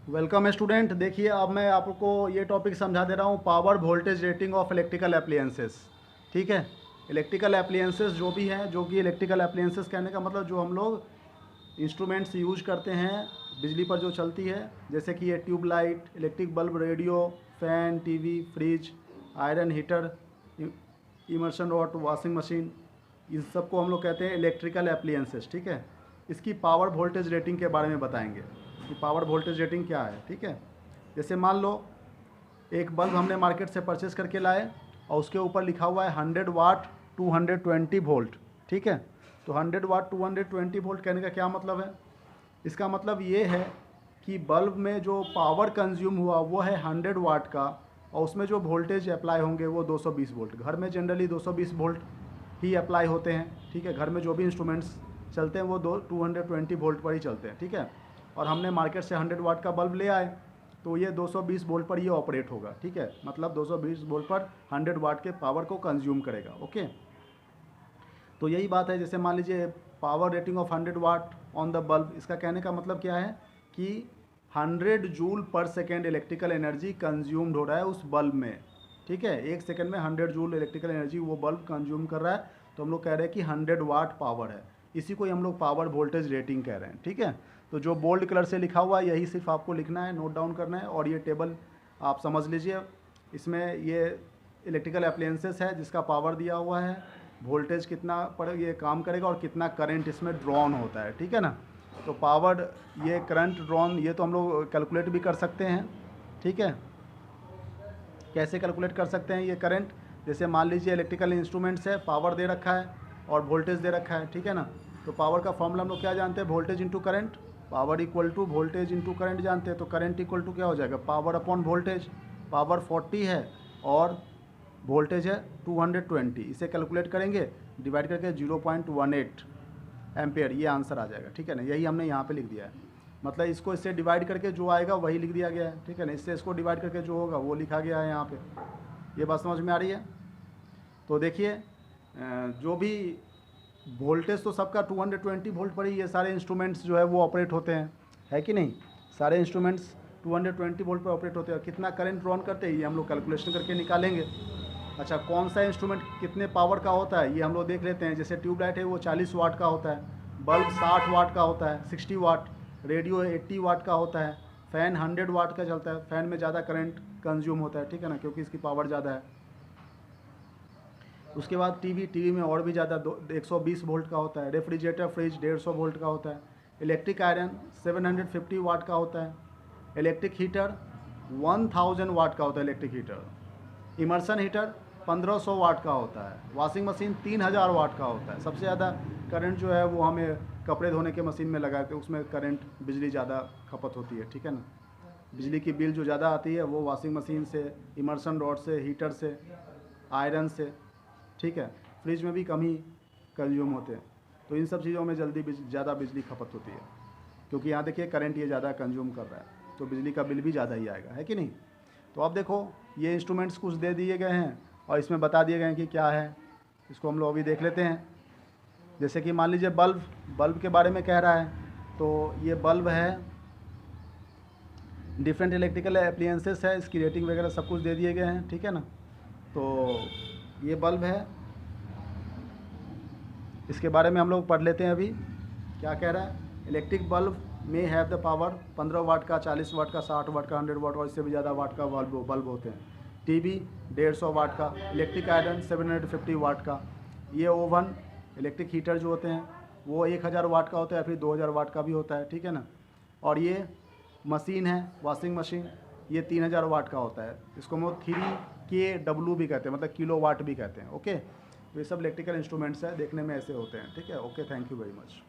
Welcome student. देखिए अब मैं आपको ये टॉपिक समझा दे रहा हूँ, power voltage rating of electrical appliances. ठीक है, इलेक्ट्रिकल एप्लियंसेस जो भी हैं, जो कि इलेक्ट्रिकल एप्लियंसेस कहने का मतलब जो हम लोग इंस्ट्रूमेंट्स यूज करते हैं बिजली पर जो चलती है, जैसे कि ये tubelight, electric bulb, radio, fan, TV, fridge, iron heater, immersion rod, washing machine, इन सब को हम लोग कहते हैं इलेक्ट्रिकल एप्लियंसेस। ठीक है, इसकी पावर वोल्टेज रेटिंग के बारे में बताएंगे कि पावर वोल्टेज रेटिंग क्या है। ठीक है, जैसे मान लो एक बल्ब हमने मार्केट से परचेस करके लाए और उसके ऊपर लिखा हुआ है 100 वाट 220 वोल्ट। ठीक है, तो 100 वाट 220 वोल्ट कहने का क्या मतलब है? इसका मतलब ये है कि बल्ब में जो पावर कंज्यूम हुआ वो है 100 वाट का, और उसमें जो वोल्टेज अप्लाई होंगे वो 220 वोल्ट। घर में जनरली 220 वोल्ट ही अप्लाई होते हैं। ठीक है, घर में जो भी इंस्ट्रूमेंट्स चलते हैं वो 220 वोल्ट पर ही चलते हैं। ठीक है, और हमने मार्केट से 100 वाट का बल्ब ले आए तो ये 220 वोल्ट पर ये ऑपरेट होगा। ठीक है, मतलब 220 वोल्ट पर 100 वाट के पावर को कंज्यूम करेगा। ओके, तो यही बात है। जैसे मान लीजिए power rating of 100 watt on the bulb, इसका कहने का मतलब क्या है कि 100 जूल पर सेकेंड इलेक्ट्रिकल एनर्जी कंज्यूम्ड हो रहा है उस बल्ब में। ठीक है, एक सेकेंड में 100 जूल इलेक्ट्रिकल एनर्जी वो बल्ब कंज्यूम कर रहा है, तो हम लोग कह रहे हैं कि 100 वाट पावर है। इसी को ही हम लोग पावर वोल्टेज रेटिंग कह रहे हैं। ठीक है, तो जो बोल्ड कलर से लिखा हुआ है यही सिर्फ आपको लिखना है, नोट डाउन करना है। और ये टेबल आप समझ लीजिए, इसमें ये इलेक्ट्रिकल अप्लायंसेस है जिसका पावर दिया हुआ है, वोल्टेज कितना पर ये काम करेगा और कितना करंट इसमें ड्रॉन होता है। ठीक है ना, तो पावर, ये करंट ड्रॉन, ये तो हम लोग कैलकुलेट भी कर सकते हैं। ठीक है, कैसे कैलकुलेट कर सकते हैं ये करंट? जैसे मान लीजिए इलेक्ट्रिकल इंस्ट्रूमेंट्स है, पावर दे रखा है और वोल्टेज दे रखा है। ठीक है ना, तो पावर का फॉर्मूला हम लोग क्या जानते हैं? Voltage into current. Power equal to voltage into current जानते हैं, तो करंट इक्वल टू क्या हो जाएगा? Power upon voltage. पावर 40 है और वोल्टेज है 220। इसे कैलकुलेट करेंगे, डिवाइड करके 0.18 एम्पेयर, ये आंसर आ जाएगा। ठीक है ना, यही हमने यहाँ पे लिख दिया है। मतलब इसको इससे डिवाइड करके जो आएगा वही लिख दिया गया है। ठीक है ना, इससे इसको डिवाइड करके जो होगा वो लिखा गया है यहाँ पे। ये बात समझ में आ रही है? तो देखिए जो भी वोल्टेज तो सबका 220 वोल्ट पर ही ये सारे इंस्ट्रूमेंट्स जो है वो ऑपरेट होते हैं, है कि नहीं? सारे इंस्ट्रूमेंट्स 220 वोल्ट पर ऑपरेट होते हैं। कितना करंट ड्रॉन करते हैं ये हम लोग कैलकुलेशन करके निकालेंगे। अच्छा, कौन सा इंस्ट्रूमेंट कितने पावर का होता है ये हम लोग देख लेते हैं। जैसे ट्यूबलाइट है वो 40 वाट का होता है, बल्ब 60 वाट का होता है, 60 वाट, रेडियो 80 वाट का होता है, फ़ैन 100 वाट का चलता है। फ़ैन में ज़्यादा करंट कंज्यूम होता है। ठीक है ना, क्योंकि इसकी पावर ज़्यादा है। उसके बाद टीवी में और भी ज़्यादा 120 वोल्ट का होता है। रेफ्रिजरेटर, फ्रिज 150 वोल्ट का होता है। इलेक्ट्रिक आयरन 750 वाट का होता है। इलेक्ट्रिक हीटर 1000 वाट का होता है इलेक्ट्रिक हीटर। इमर्सन हीटर 1500 वाट का होता है। वॉशिंग मशीन 3000 वाट का होता है। सबसे ज़्यादा करंट जो है वो हमें कपड़े धोने के मशीन में लगाते हैं, उसमें करंट बिजली ज़्यादा खपत होती है। ठीक है ना, बिजली की बिल जो ज़्यादा आती है वो वॉशिंग मशीन से, इमर्सन रॉड से, हीटर से, आयरन से। ठीक है, फ्रिज में भी कम ही कंज्यूम होते हैं। तो इन सब चीज़ों में ज़्यादा बिजली खपत होती है, क्योंकि यहाँ देखिए करंट ये ज़्यादा कंज्यूम कर रहा है, तो बिजली का बिल भी ज़्यादा ही आएगा, है कि नहीं? तो अब देखो ये इंस्ट्रूमेंट्स कुछ दे दिए गए हैं और इसमें बता दिए गए हैं कि क्या है। इसको हम लोग अभी देख लेते हैं। जैसे कि मान लीजिए बल्ब के बारे में कह रहा है, तो ये बल्ब है, डिफरेंट इलेक्ट्रिकल एप्लियंसेस है, इसकी रेटिंग वगैरह सब कुछ दे दिए गए हैं। ठीक है ना, तो ये बल्ब है, इसके बारे में हम लोग पढ़ लेते हैं अभी क्या कह रहा है। इलेक्ट्रिक बल्ब में हैव द पावर 15 वाट का, 40 वाट का, 60 वाट का, 100 वाट और इससे भी ज़्यादा वाट का बल्ब होते हैं। टीवी 150 वाट का। इलेक्ट्रिक आयरन 750 वाट का। ये ओवन, इलेक्ट्रिक हीटर जो होते हैं वो 1000 वाट का होता है, फिर 2000 वाट का भी होता है। ठीक है ना, और ये मशीन है, वॉशिंग मशीन, ये 3000 वाट का होता है। इसको हम लोग 3kW भी कहते हैं, मतलब किलो वाट भी कहते हैं। ओके, तो ये सब इलेक्ट्रिकल इंस्ट्रूमेंट्स है, देखने में ऐसे होते हैं। ठीक है, okay, thank you very much.